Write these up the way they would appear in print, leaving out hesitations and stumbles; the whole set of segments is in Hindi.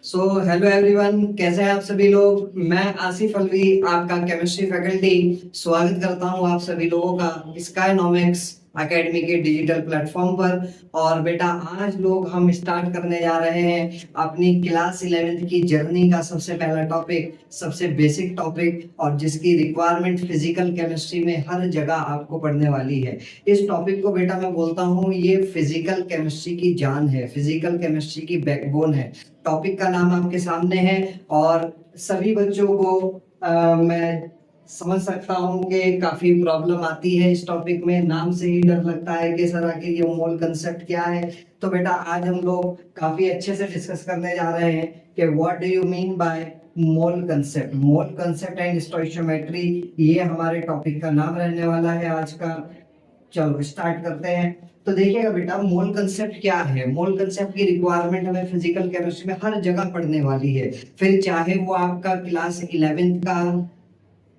हेलो एवरीवन, कैसे हैं आप सभी लोग। मैं आसिफ अलवी, आपका केमिस्ट्री फैकल्टी, स्वागत करता हूं आप सभी लोगों का स्काईनॉमिक्स एकेडमी के डिजिटल प्लेटफॉर्म पर। और बेटा, आज लोग हम स्टार्ट करने जा रहे हैं अपनी क्लास 11th की जर्नी का सबसे पहला टॉपिक, सबसे बेसिक टॉपिक, और जिसकी रिक्वायरमेंट फिजिकल केमिस्ट्री में हर जगह आपको पढ़ने वाली है। इस टॉपिक को बेटा मैं बोलता हूँ, ये फिजिकल केमिस्ट्री की जान है, फिजिकल केमिस्ट्री की बैकबोन है। टॉपिक का नाम आपके सामने है और सभी बच्चों को मैं समझ सकता हूँ कि काफी प्रॉब्लम आती है इस टॉपिक में। नाम से ही डर लगता है कि सर आखिर ये मोल कंसेप्ट क्या है। तो बेटा, आज हम लोग काफी अच्छे से डिस्कस करने जा रहे हैं कि what do you mean by mole concept. Mole concept and stoichiometry, ये हमारे टॉपिक का नाम रहने वाला है आज का। चलो स्टार्ट करते हैं। तो देखिएगा बेटा, मोल कंसेप्ट क्या है। मोल कंसेप्ट की रिक्वायरमेंट हमें फिजिकल केमिस्ट्री में हर जगह पढ़ने वाली है। फिर चाहे वो आपका क्लास 11th का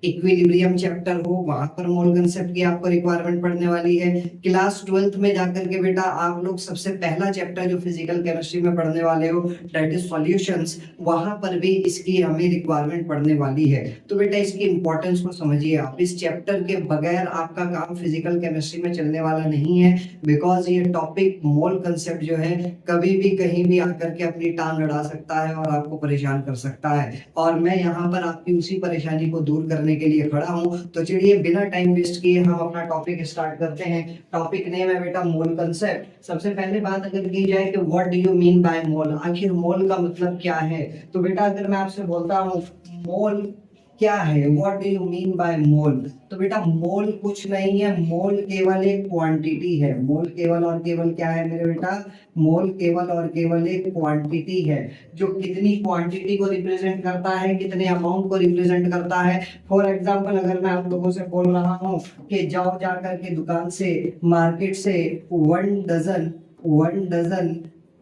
इक्विलिब्रियम चैप्टर हो, वहां पर मोल कंसेप्ट की आपको रिक्वायरमेंट पढ़ने वाली है। क्लास 12th में जाकर के बेटा आप लोग सबसे पहला चैप्टर जो फिजिकल केमिस्ट्री में पढ़ने वाले हो, दैट इज सॉल्यूशंस, वहां पर भी इसकी हमें रिक्वायरमेंट पढ़ने वाली है। तो बेटा इसकी इंपॉर्टेंस को समझिए आप। इस चैप्टर के बगैर आपका काम फिजिकल केमिस्ट्री में चलने वाला नहीं है, बिकॉज ये टॉपिक मोल कंसेप्ट जो है कभी भी कहीं भी आकर के अपनी टांग अड़ा सकता है और आपको परेशान कर सकता है। और मैं यहाँ पर आपकी उसी परेशानी को दूर करने के लिए खड़ा हूँ। तो चलिए बिना टाइम वेस्ट किए हम अपना टॉपिक स्टार्ट करते हैं। टॉपिक नेम है बेटा मोल कंसेप्ट। सबसे पहले बात अगर की जाए कि what do you mean by mole, आखिर मोल का मतलब क्या है। तो बेटा अगर मैं आपसे बोलता हूँ मोल क्या है, what do you mean by mole, तो बेटा मोल कुछ नहीं है, मोल केवल एक क्वांटिटी है। मोल केवल और केवल क्या है मेरे बेटा, मोल केवल और केवल एक क्वांटिटी है जो कितनी क्वांटिटी को रिप्रेजेंट करता है, कितने अमाउंट को रिप्रेजेंट करता है। फॉर एग्जांपल अगर मैं आप लोगों से बोल रहा हूँ कि जाओ जा करके दुकान से, मार्केट से 1 डजन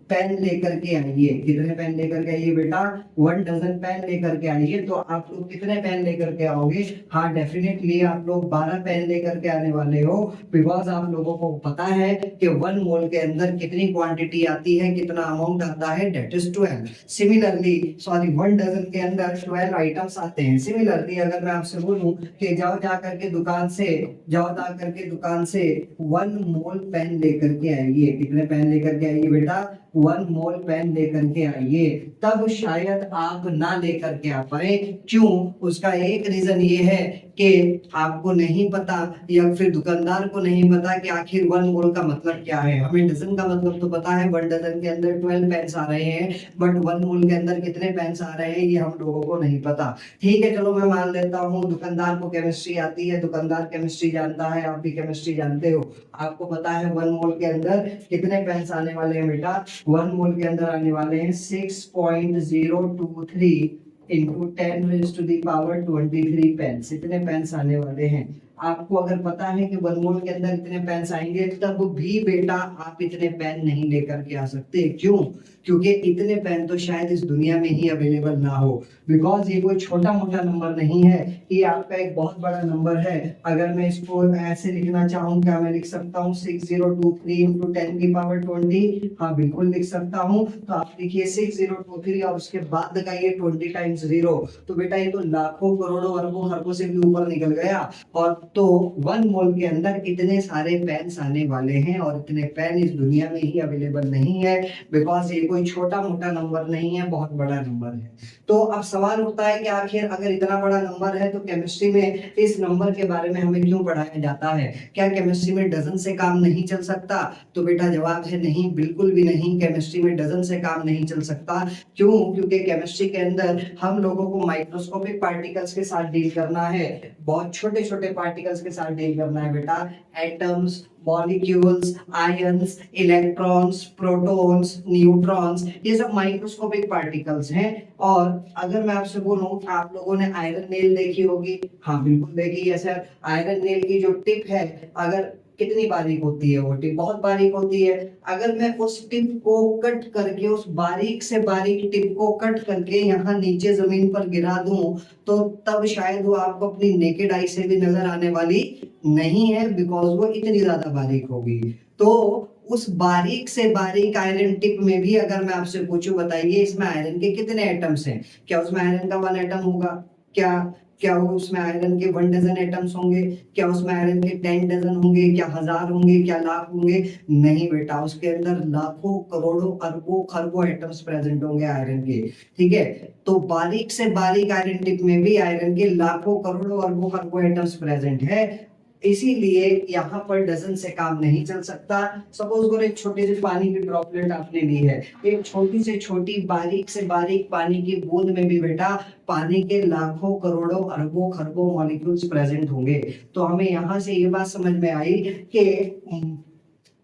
पेन लेकर के आइए। कितने पेन लेकर के आइए बेटा, 1 डजन पेन लेकर के आइए। तो आप लोग कितने पेन लेकर के आओगे, हाँ डेफिनेटली आप लोग 12 पेन लेकर के आने वाले हो, बिकॉज आप लोगों को पता है कि 1 मोल के अंदर कितनी क्वांटिटी आती है, कितना अमाउंट आता है, that is 12। Similarly sorry, 1 dozen के अंदर 12 आइटम्स आते हैं। सिमिलरली अगर मैं आपसे बोलूं कि जाओ जा करके दुकान से, जाओ जा करके दुकान से 1 मोल पेन लेकर के आइए। कितने पेन लेकर के आइए बेटा, 1 मोल पेन लेकर के आइए। तब शायद आप ना लेकर के आ पाए। क्यों, उसका एक रीजन ये है कि आपको नहीं पता या फिर दुकानदार को नहीं पता कि आखिर 1 मोल का मतलब क्या है। हमें डजन का मतलब तो पता है, 1 डजन के अंदर 12 पेन्स आ रहे हैं, बट 1 मोल के अंदर कितने पेन्स आ रहे हैं ये हम लोगों को नहीं पता। ठीक है, चलो मैं मान लेता हूँ दुकानदार को केमिस्ट्री आती है, दुकानदार केमिस्ट्री जानता है, आप भी केमिस्ट्री जानते हो, आपको पता है 1 मोल के अंदर कितने पेन्स आने वाले हैं बेटा। 1 मोल के अंदर आने वाले हैं 6.023 इंटू 10⁻23 पेन्स। इतने पेन्स आने वाले हैं। आपको अगर पता है कि 1 मोल के अंदर इतने पेन्स आएंगे, तब भी बेटा आप इतने पेन नहीं लेकर के आ सकते। क्यों, क्योंकि इतने पेन तो शायद इस दुनिया में ही अवेलेबल ना हो, बिकॉज ये कोई छोटा मोटा नंबर नहीं है, ये आपका एक बहुत बड़ा नंबर है। अगर मैं इसको ऐसे लिखना चाहूँ, क्या मैं लिख सकता हूँ 6023 इंटू 10⁻20, हाँ बिल्कुल लिख सकता हूँ। तो आप लिखिए 6023 और उसके बाद का ये 20 टाइम्स 0। तो बेटा ये तो लाखों करोड़ों अरबों खरबों से भी ऊपर निकल गया। और तो 1 मोल के अंदर इतने सारे पेन्स आने वाले हैं, और इतने पेन इस दुनिया में ही अवेलेबल नहीं है, बिकॉज ये कोई छोटा मोटा नंबर नहीं है, बहुत बड़ा नंबर है। तो अब सवाल उठता है कि आखिर अगर इतना बड़ा नंबर है तो केमिस्ट्री में इस नंबर के बारे में हमें क्यों पढ़ाया जाता है। क्या केमिस्ट्री में डजन से काम नहीं चल सकता। तो बेटा जवाब है नहीं, बिल्कुल भी नहीं, केमिस्ट्री में डजन से काम नहीं चल सकता। क्यों, क्योंकि केमिस्ट्री के अंदर हम लोगों को माइक्रोस्कोपिक पार्टिकल्स के साथ डील करना है, बहुत छोटे छोटे पार्टिकल्स के साथ डील करना है बेटा। Atoms, molecules, ions, electrons, protons, neutrons, ये सब माइक्रोस्कोपिक पार्टिकल्स हैं। और अगर मैं आपसे बोलूं, आप लोगों ने आयरन नेल देखी होगी, हाँ बिल्कुल देखी है सर। आयरन नेल की जो टिप है, अगर कितनी बारीक होती है वो टिप, बहुत बारीक होती है। अगर मैं उस टिप को कट करके, उस बारीक से बारीक टिप को कट करके यहाँ नीचे जमीन पर गिरा दूं, तो तब शायद वो आपको अपनी नेकेड आई से भी नजर आने वाली नहीं है, बिकॉज वो इतनी ज्यादा बारीक होगी। तो उस बारीक से बारीक आयरन टिप में भी अगर मैं आपसे पूछूं, बताइए इसमें आयरन के कितने एटम्स हैं? क्या उसमें आयरन का 1 एटम होगा? क्या क्या उसमें आयरन के 1 डजन एटम्स होंगे? क्या उसमें आयरन के 10 डजन होंगे? क्या हजार होंगे? क्या लाख होंगे? नहीं बेटा, उसके अंदर लाखों करोड़ों अरबों खरबों एटम्स प्रेजेंट होंगे आयरन के। ठीक है, तो बारीक से बारीक आयरन टिप में भी आयरन के लाखों करोड़ों अरबों खरबों एटम्स प्रेजेंट है। इसीलिए यहाँ पर डजन से काम नहीं चल सकता। सपोज करो एक छोटे से पानी की ड्रॉपलेट आपने ली है, एक छोटी से छोटी बारीक से बारीक पानी की बूंद में भी बेटा पानी के लाखों करोड़ों अरबों खरबों मॉलिक्यूल्स प्रेजेंट होंगे। तो हमें यहाँ से ये बात समझ में आई कि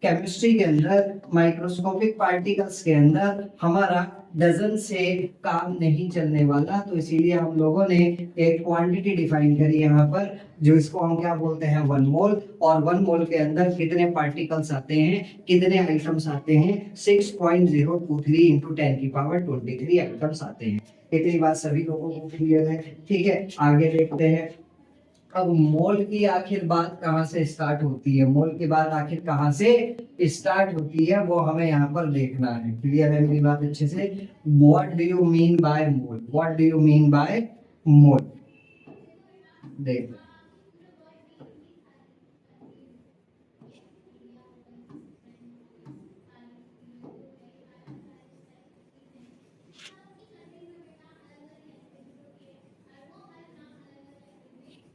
केमिस्ट्री के अंदर माइक्रोस्कोपिक पार्टिकल्स के अंदर हमारा डजन से काम नहीं चलने वाला। तो इसीलिए हम लोगों ने एक क्वांटिटी डिफाइन करी यहाँ पर, जो इसको हम क्या बोलते हैं, 1 मोल। और 1 मोल के अंदर कितने पार्टिकल्स आते हैं, कितने आइटम्स आते हैं? 6.023 इंटू 10⁻23 आइटम्स आते हैं। इतनी बात सभी लोगों को क्लियर है? ठीक है, आगे देखते हैं। अब मोल की आखिर बात कहाँ से स्टार्ट होती है, मोल की बात आखिर कहाँ से स्टार्ट होती है, वो हमें यहाँ पर देखना है। क्लियर है मेरी बात अच्छे से? What do you mean by mole? What do you mean by mole? देख,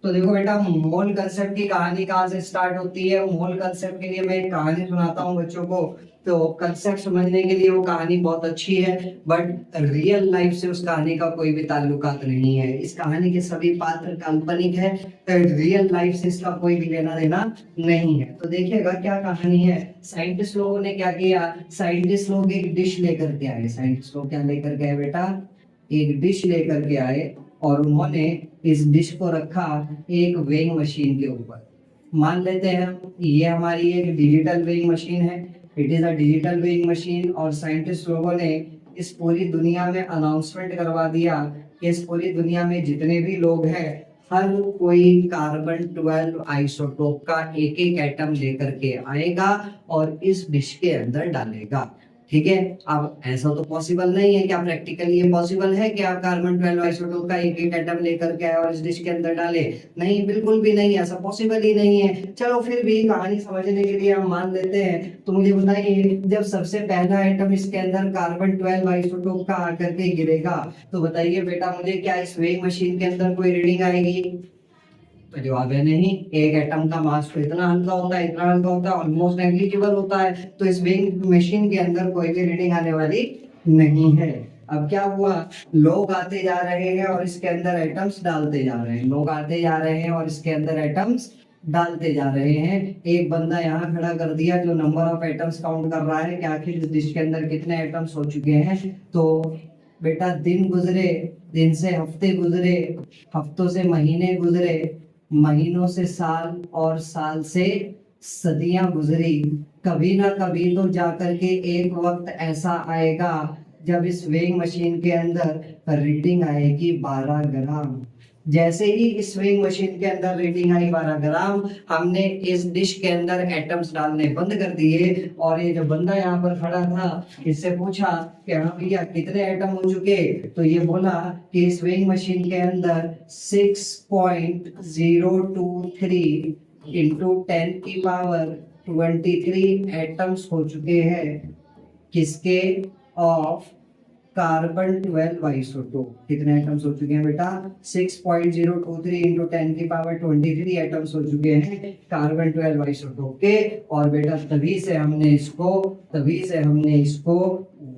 तो देखो बेटा, मोल कंसेप्ट की कहानी कहाँ से स्टार्ट होती है? मोल कंसेप्ट के लिए मैं एक कहानी सुनाता हूँ बच्चों को। तो कंसेप्ट समझने के लिए वो कहानी बहुत अच्छी है, बट रियल लाइफ से उस कहानी का कोई भी ताल्लुकात नहीं है। इस कहानी के सभी पात्र काल्पनिक है, रियल लाइफ से इसका कोई भी लेना देना नहीं है। तो देखिएगा क्या कहानी है। साइंटिस्ट लोगों ने क्या किया, साइंटिस्ट लोग एक डिश लेकर के आए। साइंटिस्ट लोग क्या लेकर के आए बेटा? एक डिश लेकर के आए, और उन्होंने इस डिश को रखा एक वेइंग मशीन के ऊपर। मान लेते हैं ये हमारी एक डिजिटल वेइंग मशीन है, it is a digital weighing machine. और साइंटिस्ट लोगों ने इस पूरी दुनिया में अनाउंसमेंट करवा दिया कि इस पूरी दुनिया में जितने भी लोग हैं, हर कोई कार्बन 12 आइसोटोप का एक एक एटम लेकर के आएगा और इस डिश के अंदर डालेगा। ठीक है, अब ऐसा तो पॉसिबल नहीं है। क्या प्रैक्टिकली ये पॉसिबल है कि आप कार्बन 12 आइसोटोप का एक एक एटम लेकर के आए और इस डिश के अंदर डाले? नहीं, बिल्कुल भी नहीं, ऐसा पॉसिबल ही नहीं है। चलो फिर भी कहानी समझने के लिए हम मान लेते हैं। तो मुझे बताइए, जब सबसे पहला एटम इसके अंदर कार्बन 12 आइसोटोप का आकर के गिरेगा, तो बताइए बेटा मुझे, क्या इस वेइंग मशीन के अंदर कोई रीडिंग आएगी? तो जवाब है नहीं। एक एटम का मास तो इतना हल्का होता है, इतना हल्का होता है, ऑलमोस्ट नेग्लिजिबल होता है। तो इस वेइंग मशीन के अंदर कोई भी रीडिंग आने वाली नहीं है। अब क्या हुआ, लोग आते जा रहे हैं और इसके अंदर एटम्स डालते जा रहे हैं। लोग आते जा रहे हैं और इसके अंदर एटम्स डालते जा रहे हैं। एक बंदा यहाँ खड़ा कर दिया जो नंबर ऑफ एटम्स काउंट कर रहा है कि आखिर इस डिश के अंदर कितने एटम्स हो चुके हैं। तो बेटा दिन गुजरे, दिन से हफ्ते गुजरे, हफ्तों से महीने गुजरे, महीनों से साल, और साल से सदियां गुजरी। कभी ना कभी तो जाकर के एक वक्त ऐसा आएगा जब इस वेइंग मशीन के अंदर रीडिंग आएगी 12 ग्राम। जैसे ही इस वेइंग मशीन के अंदर रीडिंग आई 12 ग्राम, हमने इस डिश के अंदर एटम्स डालने बंद कर दिए। और ये जो बंदा यहाँ पर खड़ा था, इससे पूछा कि हाँ भैया कितने एटम हो चुके? तो ये बोला कि इस वेइंग मशीन के अंदर 6.023 इंटू 10⁻23 एटम्स हो चुके हैं। किसके? Of carbon 12 isotope. कितने एटम्स हो चुके हैं बेटा? 6.023 इंटू 10⁻23 एटम्स हो चुके हैं कार्बन 12 आइसोटोप के। और बेटा तभी से हमने इसको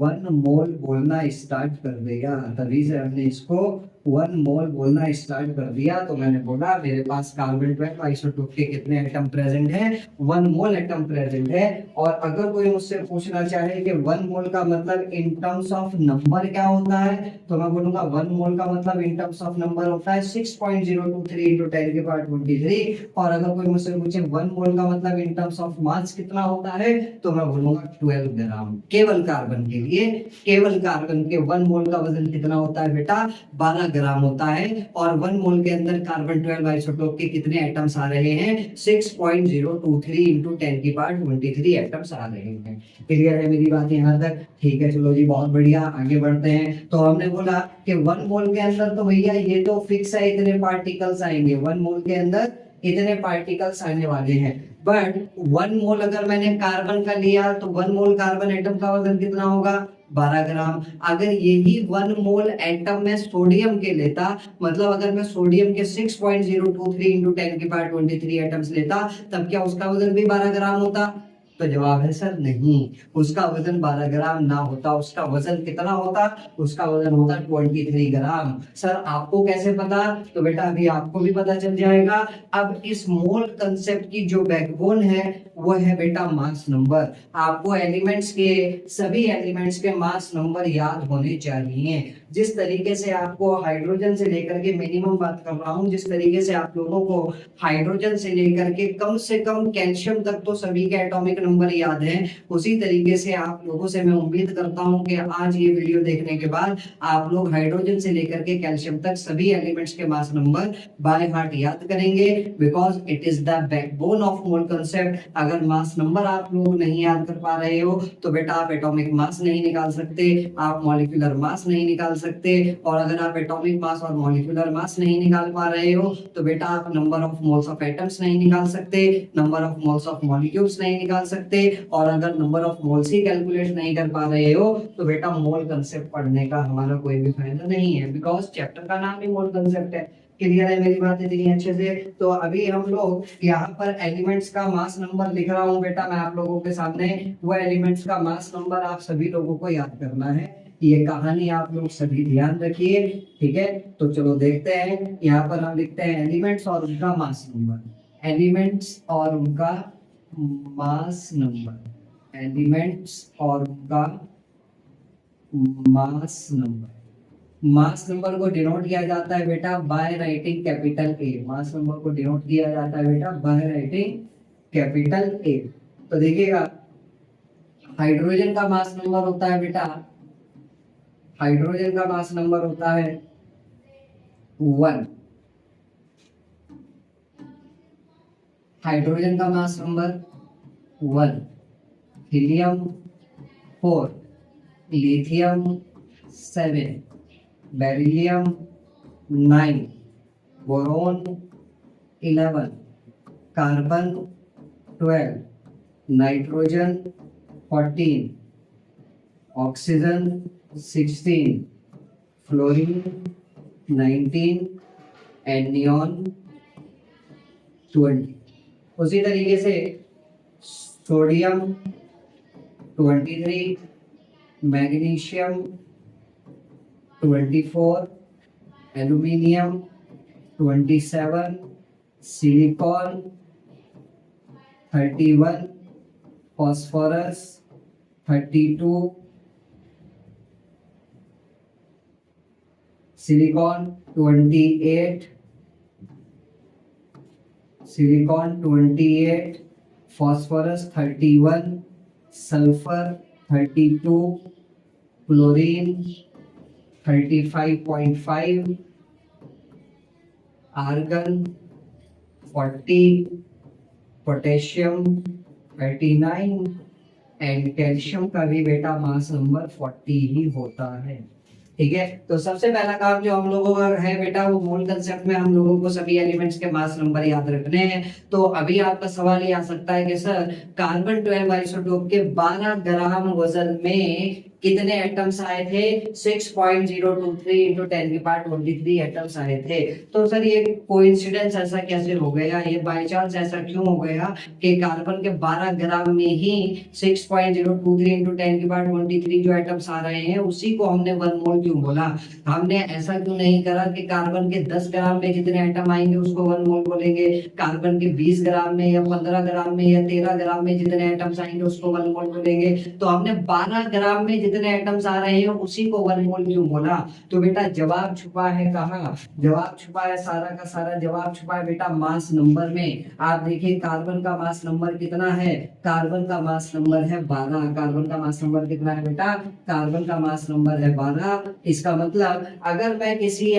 1 मोल बोलना स्टार्ट कर दिया। तभी से हमने इसको 1 मोल बोलना स्टार्ट कर दिया। तो मैंने बोला मेरे पास कार्बन 12 आइसोटोप के कितने एटम प्रेजेंट हैं? 1 मोल एटम प्रेजेंट है। और अगर कोई मुझसे पूछना चाहे कि 1 मोल का मतलब इन टर्म्स ऑफ नंबर क्या होता है, तो मैं बोलूंगा 1 मोल का मतलब इन टर्म्स ऑफ नंबर होता है 6.023 इंटू 10⁻23। और अगर कोई मुझसे पूछे 1 मोल का मतलब इन टर्म्स ऑफ मास कितना होता है, तो मैं बोलूंगा 12 ग्राम। केवल कार्बन के लिए, केवल कार्बन के 1 मोल का वजन कितना होता है बेटा? 12 ग्राम होता है। और 1 मोल के अंदर कार्बन 12 आइसोटोप के कितने एटम्स आ रहे हैं? 6.023 इंटू 10 की पावर 23 एटम्स आ रहे हैं। क्लियर है मेरी बात यहाँ तक? ठीक है, चलो जी, बहुत बढ़िया, आगे बढ़ते हैं। तो हमने बोला कि 1 मोल के अंदर तो भैया ये तो फिक्स है, इतने पार्टिकल्स आएंगे, 1 मोल के अंदर इतने पार्टिकल्स आने वाले हैं। बट 1 मोल अगर मैंने कार्बन का लिया तो 1 मोल कार्बन एटम का वजन कितना होगा? 12 ग्राम। अगर यही 1 मोल एटम में सोडियम के लेता, मतलब अगर मैं सोडियम के 6.023 इंटू 10 की पावर 23 एटम्स लेता, तब क्या उसका वजन भी 12 ग्राम होता? तो जवाब है सर नहीं, उसका वजन 12 ग्राम ना होता। उसका वजन कितना होता? उसका वजन होता 23 ग्राम। सर आपको कैसे पता? तो बेटा अभी आपको भी पता चल जाएगा। अब इस मोल कंसेप्ट की जो बैकबोन है वो है बेटा मास नंबर। आपको एलिमेंट्स के, सभी एलिमेंट्स के मास नंबर याद होने चाहिए। जिस तरीके से आपको हाइड्रोजन से लेकर के, मिनिमम बात कर रहा हूं, जिस तरीके से आप लोगों को हाइड्रोजन से लेकर के कम से कम कैल्शियम तक तो सभी के एटॉमिक नंबर याद हैं, उसी तरीके से आप लोगों से मैं उम्मीद करता हूं कि आज ये वीडियो देखने के बाद आप लोग हाइड्रोजन से लेकर के कैल्शियम तक सभी एलिमेंट्स के मास नंबर बाय हार्ट याद करेंगे, because it is the backbone of mole concept. अगर मास नंबर आप लोग नहीं याद कर पा रहे हो तो बेटा आप एटॉमिक मास नहीं निकाल सकते, आप मॉलिक्यूलर मास नहीं निकाल सकते, और अगर आप एटॉमिक मास और मॉलिक्यूलर मास नहीं निकाल पा रहे हो तो बेटा आप number of moles of atoms नहीं निकाल सकते, number of moles of molecules नहीं निकाल सकते, और अगर number of moles he calculate नहीं कर पा रहे हो तो बेटा मोल कंसेप्ट पढ़ने का हमारा कोई भी फायदा नहीं है, बिकॉज चैप्टर का नाम ही मोल कंसेप्ट है। क्लियर है मेरी बात इतनी अच्छे से? तो अभी हम लोग यहाँ पर एलिमेंट्स का मास नंबर लिख रहा हूँ बेटा मैं आप लोगों के सामने। वो एलिमेंट्स का मास नंबर आप सभी लोगों को याद करना है, ये कहानी आप लोग सभी ध्यान रखिए, ठीक है? तो चलो देखते हैं, यहाँ पर हम लिखते हैं एलिमेंट्स और उनका मास नंबर। एलिमेंट्स और उनका मास नंबर, एलिमेंट्स और उनका मास नंबर। मास नंबर को डिनोट किया जाता है बेटा बाय राइटिंग कैपिटल ए। मास नंबर को डिनोट किया जाता है बेटा बाय राइटिंग कैपिटल ए। तो देखिएगा, हाइड्रोजन का मास नंबर होता है बेटा, हाइड्रोजन का मास नंबर होता है 1। हाइड्रोजन का mass number 1, helium 4, lithium 7, beryllium 9, boron 11, carbon 12, nitrogen 14, oxygen 16, fluorine 19 and neon 20। उसी तरीके से sodium 23, magnesium 24, aluminium 27, silicon 31, phosphorus 32, silicon 28, phosphorus 31, sulphur 32, chlorine 35.5, argon 40, potassium 39 and calcium का भी बेटा मास नंबर 40 ही होता है। ठीक है, तो सबसे पहला काम जो हम लोगों का है बेटा वो मोल कंसेप्ट में हम लोगों को सभी एलिमेंट्स के मास नंबर याद रखने हैं। तो अभी आपका सवाल ये आ सकता है कि सर कार्बन 12 आइसोटोप के 12 ग्राम वजन में कितने एटम्स आए थे? 6.023 इंटू 10 की पावर 23 एटम्स आए थे। तो सर ये कोइंसिडेंस ऐसा कैसे हो गया, ये बाय चांस ऐसा क्यों हो गया कि कार्बन के 12 ग्राम में ही 6.023 इंटू 10 की पावर 23 जो एटम्स आ रहे हैं उसी को हमने 1 मोल क्यों बोला? हमने ऐसा क्यों नहीं करा कि कार्बन के 10 ग्राम में जितने एटम आएंगे उसको 1 मोल बोलेंगे, कार्बन के 20 ग्राम में या 15 ग्राम में या 13 ग्राम में जितने एटम्स आएंगे उसको 1 मोल बोलेंगे। तो हमने 12 ग्राम में कितने एटम्स आ रहे हैं उसी को 1 मोल क्यों बोला। तो बेटा जवाब छुपा है कहाँ, जवाब छुपा है, सारा का सारा जवाब छुपा है बेटा मास नंबर में। आप देखिए कार्बन का मास नंबर कितना है, कार्बन का मास नंबर है 12। कार्बन का मास नंबर कितना है बेटा, कार्बन का मास नंबर है 12। इसका मतलब अगर मैं किसी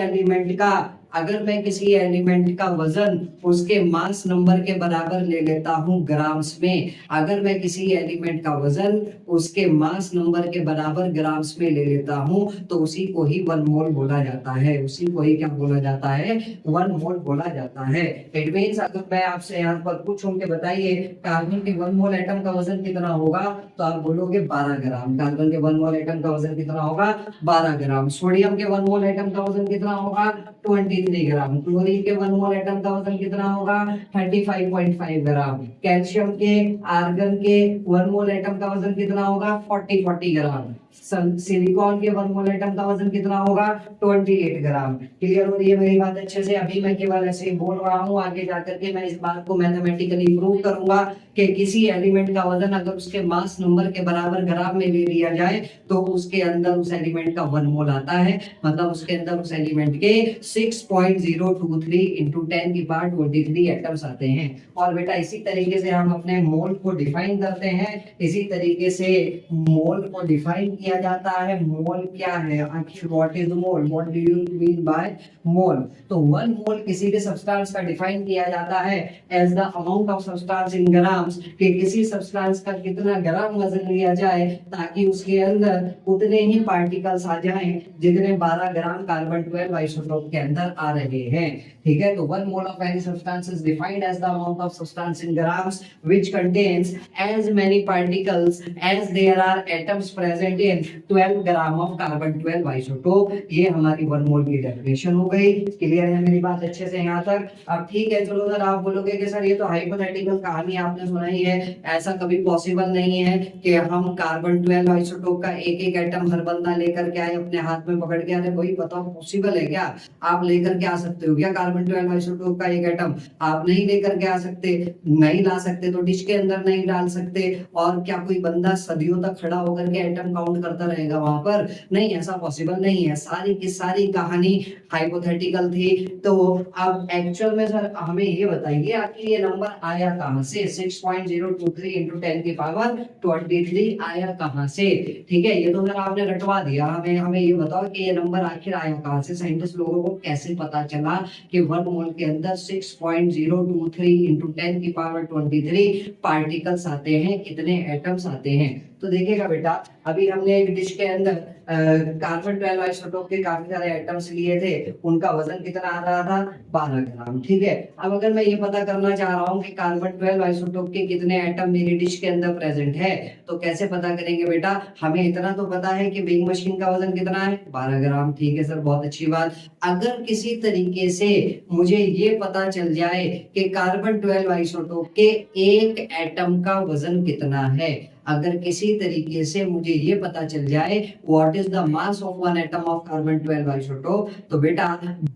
एलिमेंट का वजन उसके मास नंबर के बराबर ले लेता हूं ग्राम्स में, अगर मैं किसी एलिमेंट का वजन उसके मास नंबर के बराबर ग्राम्स में ले लेता हूं तो उसी को ही 1 मोल बोला जाता है, उसी को ही क्या बोला जाता है, 1 मोल बोला जाता है। इट मींस अगर मैं आपसे यहाँ पर पूछूं कि बताइए कार्बन के 1 मोल एटम का वजन कितना होगा, तो आप बोलोगे 12 ग्राम। कार्बन के 1 मोल एटम का वजन कितना होगा, 12 ग्राम। सोडियम के 1 मोल एटम का वजन कितना होगा, 23 ग्राम। क्लोरीन के 1 मोल एटम का वजन कितना होगा, 35.5 ग्राम। कैल्शियम के, आर्गन के 1 मोल एटम का वजन कितना होगा, 40 ग्राम। सिलिकॉन के 1 मोल एटम का वजन कितना होगा, 28 ग्राम। क्लियर हो रही है मेरी बात अच्छे से। अभी मैं केवल ऐसे ही बोल रहा हूँ, आगे जाकर के मैं इस बात को मैथमेटिकली प्रूव करूंगा कि किसी एलिमेंट का वजन अगर उसके मास नंबर के बराबर ग्राम में ले लिया जाए तो उसके अंदर उस एलिमेंट का 1 मोल आता है, मतलब उसके अंदर उस एलिमेंट के 6.023 into 10 की पावर 23 एटम्स आते हैं। और बेटा इसी तरीके से हम अपने मोल को डिफाइन करते हैं, इसी तरीके से मोल को डिफाइन किया जाता है। मोल क्या है आखिर, what is mole, what do you mean by mole. तो 1 मोल किसी भी सब्सटेंस का डिफाइन किया जाता है as the amount of substance in grams, कि किसी सब्सटेंस का कितना ग्राम वजन लिया जाए ताकि उसके अंदर उतने ही पार्टिकल्स आ जाएं जितने 12 ग्राम कार्बन 12 आइसोटोप के अंदर आ रहे हैं। ठीक है, तो 1 mole of any substance is defined as the amount of substance in grams which contains as many particles as there are atoms present in 12 gram of carbon 12 isotope. ये हमारी 1 मोल की डेफिनेशन हो गई। क्लियर है मेरी बात अच्छे से यहाँ तक। अब ठीक है, चलो सर आप बोलोगे कि सर ये तो हाइपोथेटिकल कहानी आपने सुनाई है, ऐसा कभी पॉसिबल नहीं है कि हम कार्बन 12 आइसोटोप का एक एक एटम हर बंदा लेकर के आए अपने हाथ में पकड़ के। अरे भाई बताओ पॉसिबल है क्या, आप लेकर के आ सकते हो क्या कार्बन 12 आइसोटोप का एक एटम? आप नहीं लेकर के आ सकते, नहीं ला सकते तो डिश के अंदर नहीं डाल सकते। और क्या कोई बंदा सदियों तक खड़ा होकर के एटम काउंट करता रहेगा वहां पर? नहीं, ऐसा पॉसिबल नहीं है। सारी की सारी कहानी हाइपोथेटिकल थी। तो अब एक्चुअल में सर हमें ये बताइए आखिर ये नंबर आया कहां से, 6.023 into 10 की पावर 23 आया कहां से? ठीक है, ये तो सर आपने रटवा दिया। हमें हमें ये बताओ कि ये नंबर आखिर आया कहां से, साइंटिस्ट लोगों को कैसे पता चला कि 1 मोल के अंदर 6.023 into 10 की पावर 23 पार्टिकल्स आते हैं, कितने एटम्स आते हैं? तो देखिएगा बेटा, अभी हमने एक डिश के अंदर कार्बन 12 आइसोटोप के काफी सारे एटम्स लिए थे, उनका वजन कितना आ रहा था, 12 ग्राम। ठीक है, अब अगर मैं ये पता करना चाह रहा हूँ कि कार्बन 12 आइसोटोप के कितने एटम मेरी डिश के अंदर प्रेजेंट है, तो कैसे पता करेंगे बेटा? हमें इतना तो पता है कि वेइंग मशीन का वजन कितना है, 12 ग्राम। ठीक है सर, बहुत अच्छी बात। अगर किसी तरीके से मुझे ये पता चल जाए कि कार्बन 12 आइसोटोप के एक एटम का वजन कितना है, अगर किसी तरीके से मुझे ये पता चल जाए what is the mass of one atom of carbon 12 isotope, तो बेटा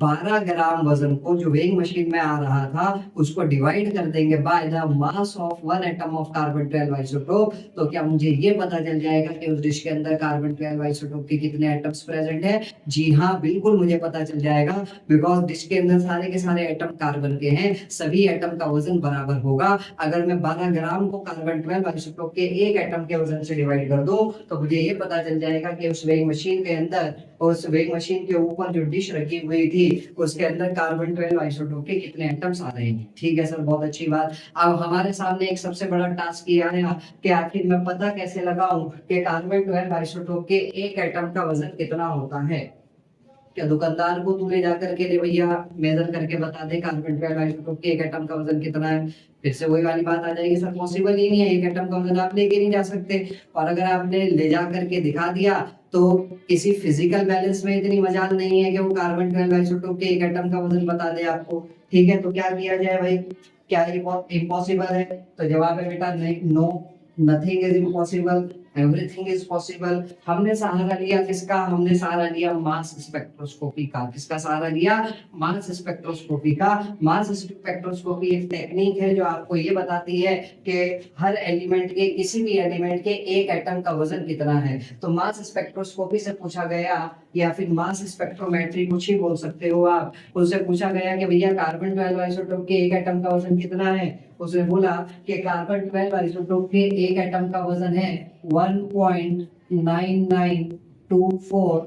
12 ग्राम वजन को जो वेइंग मशीन में आ रहा था उसको डिवाइड कर देंगे by the mass of one atom of carbon 12 isotope. तो क्या मुझे ये पता चल जाएगा कि उस डिश के अंदर कार्बन 12 आइसोटोप के कितने एटम्स प्रेजेंट है? जी हाँ, बिल्कुल मुझे पता चल जाएगा, बिकॉज डिश के अंदर सारे के सारे एटम कार्बन के हैं, सभी एटम का वजन बराबर होगा। अगर मैं 12 ग्राम को कार्बन 12 आइसोटोप के एक एटम के वजन से डिवाइड कर दो तो मुझे ये पता चल जाएगा कि उस वेइंग मशीन के अंदर, उस वेइंग मशीन के ऊपर जो डिश रखी हुई थी उसके अंदर कार्बन 12 आइसोटोप के कितने एटम्स आ रहे हैं। ठीक है सर, बहुत अच्छी बात। अब हमारे सामने एक सबसे बड़ा टास्क ये आया कि आखिर मैं पता कैसे लगाऊं कि कार्बन 12 आइसोटोप के एक एटम का वजन कितना होता है। क्या दुकानदार को तू ले जाकर के ले भैया मेजर करके बता दे कार्बन 12 आइसोटोप के एक एटम का वजन कितना है? फिर से वही वाली बात आ जाएगी, सर पॉसिबल ही नहीं है, एक एटम का वजन आप लेके नहीं जा सकते। और अगर आपने ले जा करके दिखा दिया तो किसी फिजिकल बैलेंस में इतनी मजाल नहीं है कि वो कार्बन 12 आइसोटोप के एक एटम का वजन बता दे आपको। ठीक है, तो क्या किया जाए भाई, क्या ये इम्पॉसिबल है? तो जवाब है बेटा नहीं, no, nothing is impossible. Everything is possible. हमने सहारा लिया किसका? हमने सहारा लिया मास स्पेक्ट्रोस्कोपी का। किसका सहारा लिया? मास स्पेक्ट्रोस्कोपी का। मास स्पेक्ट्रोस्कोपी एक टेक्निक है जो आपको ये बताती है कि हर एलिमेंट के, किसी भी एलिमेंट के एक एटम का वजन कितना है। तो मास स्पेक्ट्रोस्कोपी से पूछा गया, या फिर मास स्पेक्ट्रोमेट्री कुछ ही बोल सकते हो आप, उससे पूछा गया कि भैया कार्बन 12 आइसोटोप के एक एटम का वजन कितना है। उसने बोला कि कार्बन 12 आइसोटोप के एक एटम का वजन है 1.9924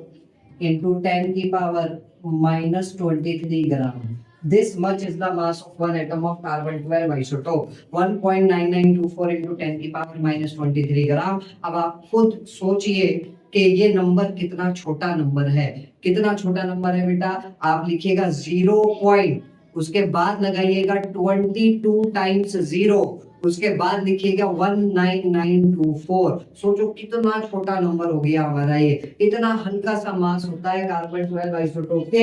into 10 की power -23 gram. This much is the mass of one atom of carbon 12 isotope, 1.9924 into 10 की पावर -23 ग्राम। अब आप खुद सोचिए कि ये नंबर कितना छोटा नंबर है। कितना छोटा नंबर है बेटा? आप लिखिएगा 0 पॉइंट, उसके बाद लगाइएगा 22 टाइम्स 0, उसके बाद लिखिएगा 19924। सोचो कितना छोटा नंबर हो गया हमारा ये। इतना हल्का सा मास होता है कार्बन 12 आइसोटोप के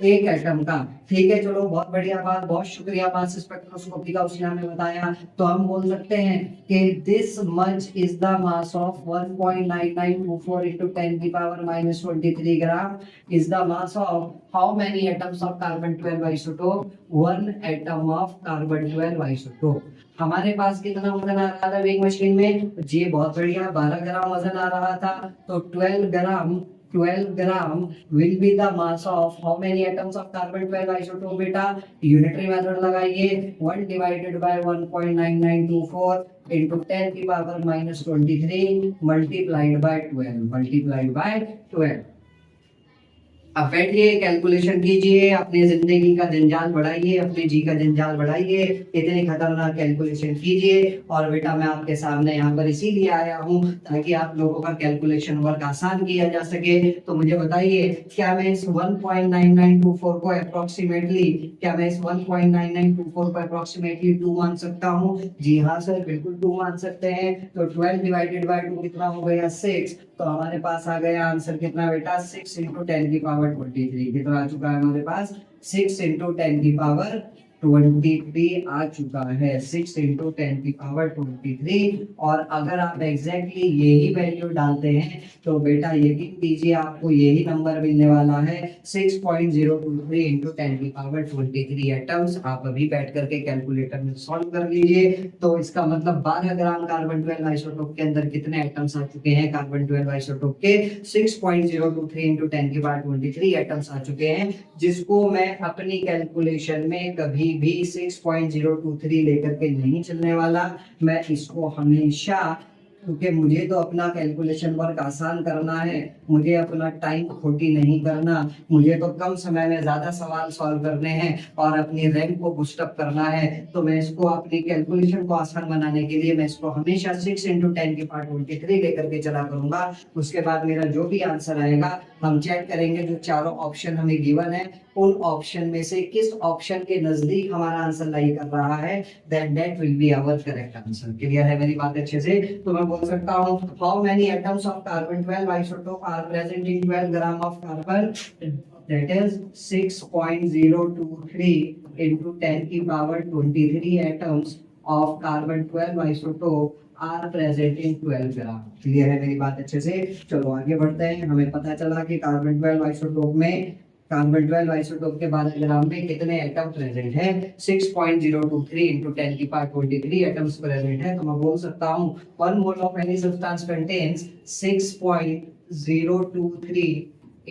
एक एटम का। ठीक है, चलो बहुत बढ़िया बात, बहुत शुक्रिया मास स्पेक्ट्रोस्कोपी का, उसने हमें बताया। तो हम बोल सकते हैं कि this much is the mass of 1.9924 into 10 की power -23 gram is the mass of how many atoms of carbon 12 isotope? One atom of carbon 12 isotope. हमारे पास कितना वजन आ रहा था वेइंग मशीन में? जी बहुत बढ़िया, 12 ग्राम वजन आ रहा था। तो 12 ग्राम will be the mass of how many atoms of carbon 12 isotope बेटा? यूनिटरी मेथड लगाइए, 1 divided by 1.9924 into 10 की पावर -23 multiplied by 12। अब बैठिए, कैलकुलेशन कीजिए, अपनी जिंदगी का जंजाल बढ़ाइए, अपने जी का जंजाल बढ़ाइए, इतनी खतरनाक कैलकुलेशन कीजिए। और बेटा मैं आपके सामने यहाँ पर इसीलिए आया हूँ ताकि आप लोगों का कैलकुलेशन वर्क आसान किया जा सके। तो मुझे बताइए, क्या मैं इस 1.9924 को अप्रोक्सीमेटली, क्या मैं इस 1.9924 को अप्रोक्सीमेटली 2 मान सकता हूँ? जी हाँ सर, बिल्कुल 2 मान सकते हैं। तो 12 डिवाइडेड बाय 2 कितना हो गया? 6। तो हमारे पास आ गया आंसर कितना बेटा? 6 into 10 की पावर 23। कितना आ चुका है हमारे पास? 6 into 10 की पावर 23 आ चुका है। 6 into 10 की पावर 23। और अगर आप एग्जैक्टली यही वैल्यू डालते हैं तो बेटा यकीन कीजिए आपको यही नंबर मिलने वाला है, 6.023 into 10 की पावर 23 एटम्स। आप अभी बैठ करके कैलकुलेटर में सॉल्व कर लीजिए। तो इसका मतलब 12 ग्राम कार्बन 12 आइसोटोप के अंदर कितने एटम्स आ चुके हैं? कार्बन 12 आइसोटोप के 6.023 into 10 की पावर 23 एटम्स आ चुके हैं, जिसको मैं अपनी कैलकुलेशन में कभी भी 6.023 लेकर के नहीं चलने वाला। मैं इसको हमेशा, क्योंकि मुझे तो अपना कैलकुलेशन वर्क आसान करना है, मुझे अपना टाइम खोटी नहीं करना, मुझे तो कम समय में ज्यादा सवाल सॉल्व करने हैं और अपनी रैंक को बूस्ट अप करना है। तो मैं इसको अपनी कैलकुलेशन को आसान बनाने के लिए मैं इसको हमेशा 6 into 10 की पावर 23 लेकर के चला करूंगा। उसके बाद मेरा जो भी आंसर आएगा हम चेक करेंगे जो चारों ऑप्शन हमें गिवन है उन ऑप्शन में से किस ऑप्शन के नजदीक हमारा आंसर लाई कर रहा है, then that will be our correct answer। Clear है मेरी बात अच्छे से? तो मैं बोल सकता हूँ how many atoms of carbon 12 isotope are present in 12 gram of carbon? That is 6.023 into 10 की power 23 atoms of carbon 12 isotope are present in 12 gram. Clear है मेरी बात अच्छे से? चलो आगे बढ़ते हैं। हमें पता चला कि कार्बन 12 आइसोटोप में, कार्बन 12 आइसोटोप के 12 ग्राम में कितने एटम प्रेजेंट है? 6.023 into 10 की पावर 23 एटम्स प्रेजेंट है। तो मैं बोल सकता हूँ 1 mole of any substance contains 6.023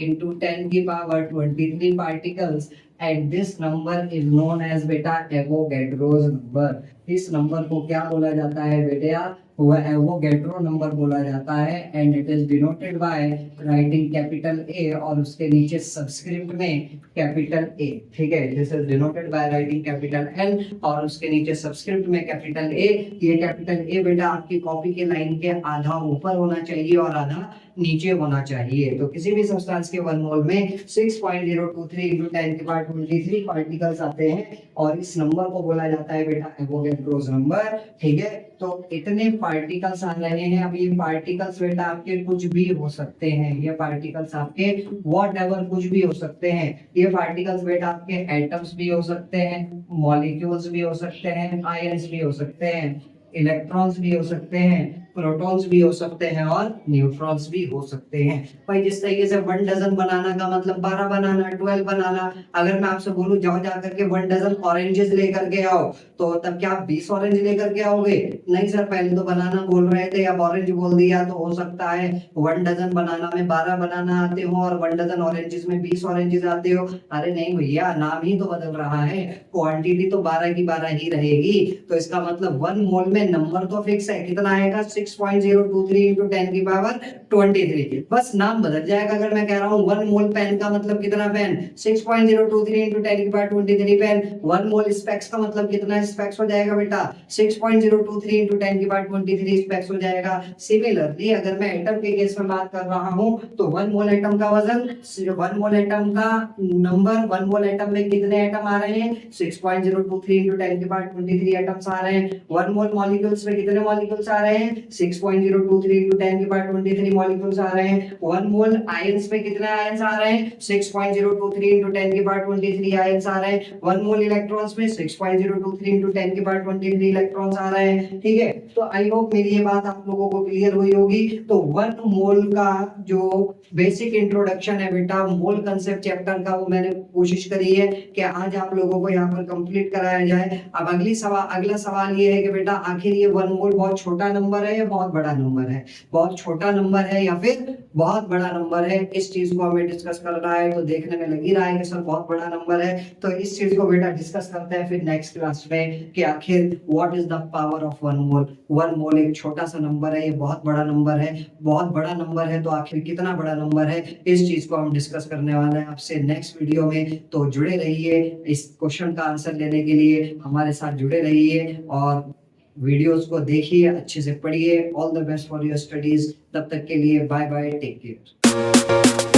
into 10 की power 23 particles and this number is known as बेटा एवोगैड्रोस नंबर। इस नंबर को क्या बोला जाता है बेटा? वह एवोगैड्रो नंबर बोला जाता है and it is denoted by writing capital A और उसके नीचे सबस्क्रिप्ट में कैपिटल ए। ठीक है, this is denoted by writing capital N और उसके नीचे सबस्क्रिप्ट में कैपिटल ए। ये कैपिटल ए बेटा आपकी कॉपी के लाइन के आधा ऊपर होना चाहिए और आधा नीचे होना चाहिए। तो किसी भी सब्सटेंस के 1 मोल में 6.023 into 10 की पावर 23 पार्टिकल्स आते हैं और इस नंबर को बोला जाता है बेटा एवोगैड्रोस नंबर। ठीक है, तो इतने पार्टिकल्स आ रहे हैं। अब ये पार्टिकल्स बेटा आपके कुछ भी हो सकते हैं, ये पार्टिकल्स आपके व्हाटएवर कुछ भी हो सकते हैं। ये पार्टिकल्स बेटा आपके एटम्स भी हो सकते हैं, मॉलिक्यूल्स भी हो सकते हैं, आयंस भी हो सकते हैं, इलेक्ट्रॉन्स भी हो सकते हैं, प्रोटॉन्स भी हो सकते हैं और न्यूट्रॉन्स भी हो सकते हैं। भाई जिस तरीके से 1 डजन बनाना का मतलब 12 बनाना, 12 बनाना। अगर मैं आपसे बोलूं जाओ जा करके 1 डजन ऑरेंजेस लेकर के आओ, तो तब क्या आप 20 ऑरेंज लेकर के आओगे? नहीं सर, पहले तो बनाना बोल रहे थे, अब ऑरेंज बोल दिया, तो हो सकता है 1 डजन बनाना में 12 बनाना आते हो और 1 डजन ऑरेंजेस में 20 ऑरेंजेस आते हो। अरे नहीं भैया, नाम ही तो बदल रहा है, क्वांटिटी तो 12 की 12 ही रहेगी। तो इसका मतलब 1 मोल में नंबर तो फिक्स है, कितना आएगा? 6.023 इंटू 10 की पावर 23। बस नाम बदल जाएगा। अगर मैं कह रहा हूँ 1 मोल पेन का मतलब कितना पेन? 6.023 इंटू 10 की पावर 23 पेन। 1 मोल स्पेक्स का मतलब कितना स्पेक्स हो जाएगा बेटा? 6.023 इंटू 10 की पावर 23 स्पेक्स हो जाएगा। सिमिलरली अगर मैं एटम के केस में बात कर रहा हूँ, तो 1 मोल एटम का वजन, 1 मोल एटम का नंबर, 1 मोल एटम में कितने एटम आ रहे हैं? 6.023 इंटू 10 की पावर 23 एटम्स आ रहे हैं। 1 मोल मॉलिक्यूल्स में कितने मॉलिक्यूल्स आ रहे हैं? 6.023 इंटू 10 की पावर 23 मॉलिक्यूल्स आ रहे हैं। 1 मोल आयंस में कितने आयंस आ रहे हैं? 6.023 इंटू 10 की पावर 23 आयंस आ रहे हैं। 1 मोल इलेक्ट्रॉन्स में 6.023 इंटू 10 की पावर 23 इलेक्ट्रॉन्स आ रहे हैं। ठीक है, तो आई होप मेरी ये बात आप लोगों को क्लियर हुई होगी। तो 1 मोल का जो बेसिक इंट्रोडक्शन है बेटा, मोल कंसेप्ट चैप्टर का, वो मैंने कोशिश करी है कि आज आप लोगों को यहाँ पर कंप्लीट कराया जाए। अब अगला सवाल ये है कि बेटा आखिर ये 1 मोल बहुत छोटा नंबर है या बहुत बड़ा नंबर है? बहुत छोटा नंबर है या फिर बहुत बड़ा नंबर है? इस चीज को हमें डिस्कस करना है। तो देखने में लग ही रहा है कि सर बहुत बड़ा नंबर है, तो इस चीज को बेटा डिस्कस करते हैं फिर नेक्स्ट क्लास में कि आखिर what is the power of 1 मोल। 1 मोल एक छोटा सा नंबर है, ये बहुत बड़ा नंबर है, बहुत बड़ा नंबर है, तो आखिर कितना बड़ा नंबर है, इस चीज को हम डिस्कस करने वाले हैं आपसे नेक्स्ट वीडियो में। तो जुड़े रहिए, इस क्वेश्चन का आंसर लेने के लिए हमारे साथ जुड़े रहिए और वीडियोस को देखिए, अच्छे से पढ़िए। All the best for your studies. तब तक के लिए बाय बाय, टेक केयर।